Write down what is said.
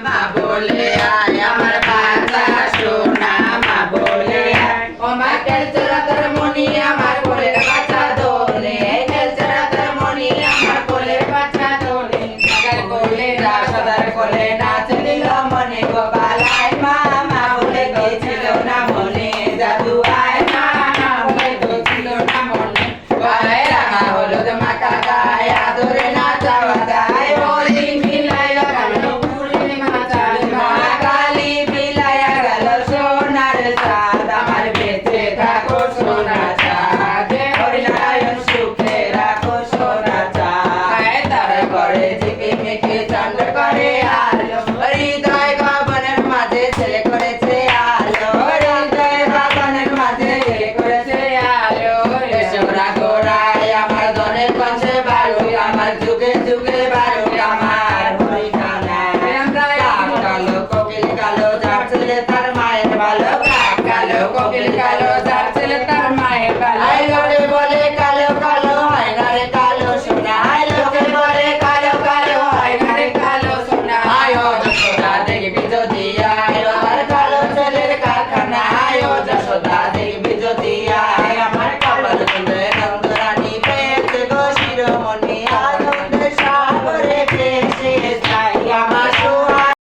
মা বলে আয় আমার বাচ্চা সোনা মা বলে আয় ও মা খেলছে রাতের মনি আমার কোলে বাচ্চা দোলে খেলছে রাতের মনি আমার কোলে বাচ্চা দোলে সাদার কোলে সাদার কোলে নাচ দিল মনে গোপাল আয় মা মা বলে গেছিল না মনে জাদু আয় মা মা বলে গেছিল না মনে গায়ে রাঙা হলুদ মাখা গায়ে আদরে নাচাওয়া যায় ওই মিলাইয়া গেল পূর্ণিমা চাঁদ মা কালী মিলাইয়া গেল সোনার চাঁদ আমার বেঁচে থাকো সোনা চাঁদ হরিনারায়ণ সুখে রাখো সোনা চাঁদ তার করে ঝিকিমিকি চন্দ্র করে আলো হৃদয় ভবনের মাঝে ছেলে করেছে আলো হৃদয় ভবনের মাঝে ছেলে করেছে আলো এসবরা গোড়ায় আমার দনের কাছে বারো আমার যুগে যুগে বারো আমার হরিনানা কালো কোকিল কালো যার ছেলে তার মায়ের ভালো কালো কোকিল কালো যার ছেলে তার মায়ের ভালো